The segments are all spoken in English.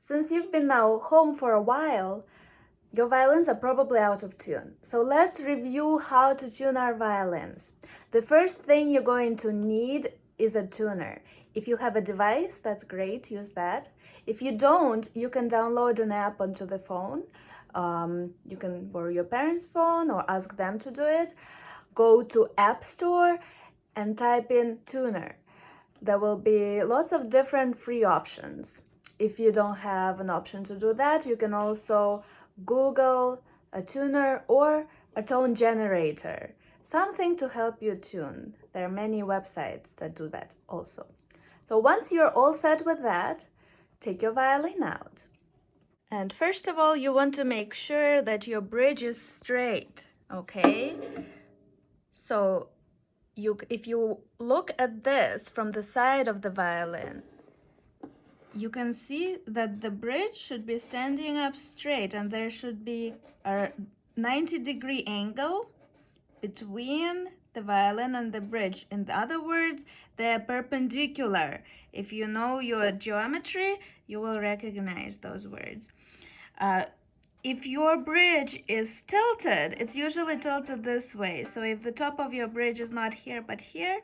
Since you've been now home for a while, your violins are probably out of tune. So let's review how to tune our violins. The first thing you're going to need is a tuner. If you have a device, that's great, use that. If you don't, you can download an app onto the phone. You can borrow your parents' phone or ask them to do it. Go to App Store and type in tuner. There will be lots of different free options. If you don't have an option to do that, you can also Google a tuner or a tone generator, something to help you tune. There are many websites that do that also. So once you're all set with that, take your violin out. And first of all, you want to make sure that your bridge is straight, okay? So if you look at this from the side of the violin, you can see that the bridge should be standing up straight and there should be a 90-degree angle between the violin and the bridge. In other words, they're perpendicular. If you know your geometry, you will recognize those words. If your bridge is tilted, it's usually tilted this way. So if the top of your bridge is not here but here,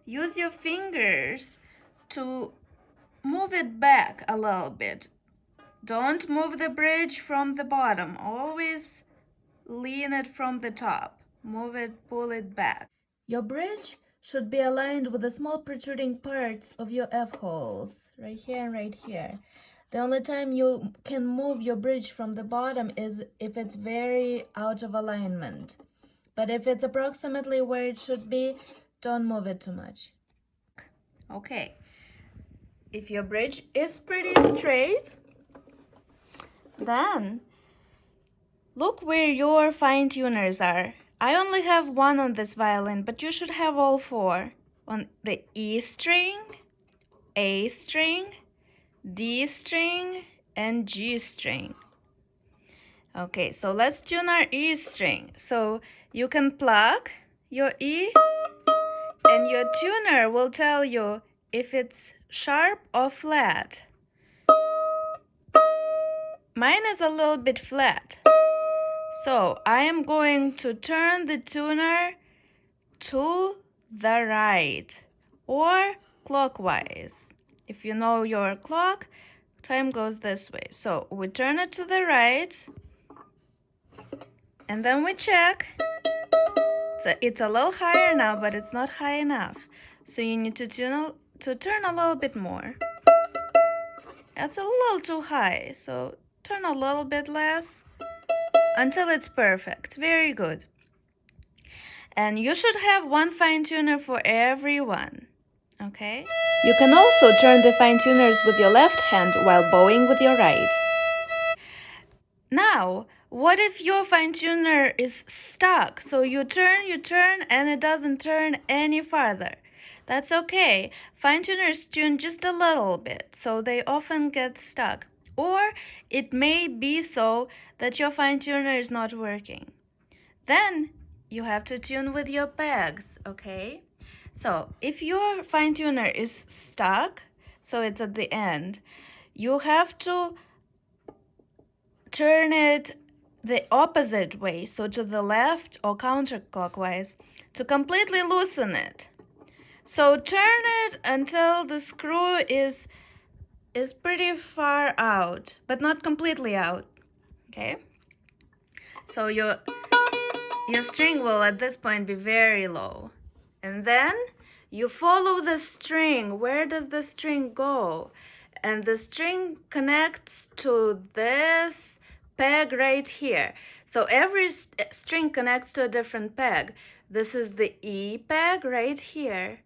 use your fingers to move it back a little bit. Don't move the bridge from the bottom. Always lean it from the top. Move it, pull it back. Your bridge should be aligned with the small protruding parts of your F-holes, right here and right here. The only time you can move your bridge from the bottom is if it's very out of alignment. But if it's approximately where it should be, don't move it too much. Okay. If your bridge is pretty straight, then look where your fine tuners are. I only have one on this violin, but you should have all four. On the E string, A string, D string, and G string. Okay, so let's tune our E string. So you can pluck your E, and your tuner will tell you if it's sharp or flat. Mine is a little bit flat. So I am going to turn the tuner to the right or clockwise. If you know your clock, time goes this way. So we turn it to the right and then we check. It's a little higher now, but it's not high enough. So you need to turn a little bit more. It's a little too high, so turn a little bit less until it's perfect. Very good. And you should have one fine tuner for every one, okay? You can also turn the fine tuners with your left hand while bowing with your right. Now, what if your fine tuner is stuck? So you turn, and it doesn't turn any farther. That's okay. Fine tuners tune just a little bit, so they often get stuck. Or it may be so that your fine tuner is not working. Then you have to tune with your pegs, okay? So if your fine tuner is stuck, so it's at the end, you have to turn it the opposite way, so to the left or counterclockwise, to completely loosen it. So turn it until the screw is pretty far out, but not completely out, okay? So your string will at this point be very low. And then you follow the string. Where does the string go? And the string connects to this peg right here. So every string connects to a different peg. This is the E peg right here.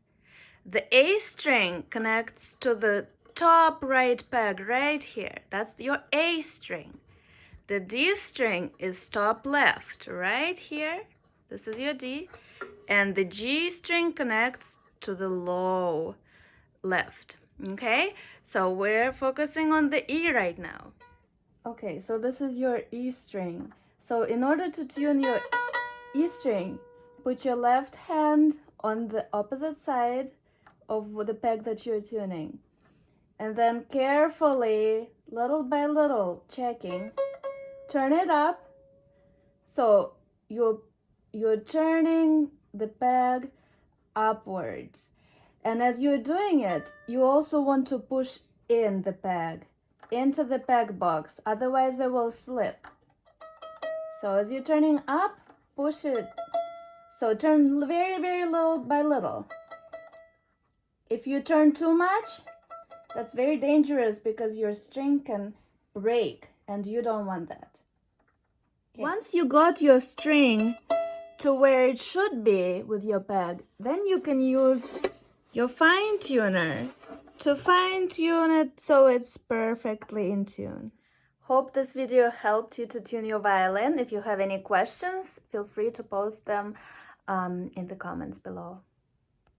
The A string connects to the top right peg right here. That's your A string. The D string is top left right here. This is your D. And the G string connects to the low left. Okay, so we're focusing on the E right now. Okay, so this is your E string. So in order to tune your E string, put your left hand on the opposite side of the peg that you're tuning. and then carefully, little by little, checking, turn it up. So you're turning the peg upwards. And as you're doing it, you also want to push in the peg, into the peg box, otherwise it will slip. So as you're turning up, push it. So turn very, very little by little. If you turn too much, that's very dangerous because your string can break and you don't want that. Okay. Once you got your string to where it should be with your peg, then you can use your fine tuner to fine tune it so it's perfectly in tune. Hope this video helped you to tune your violin. If you have any questions, feel free to post them in the comments below.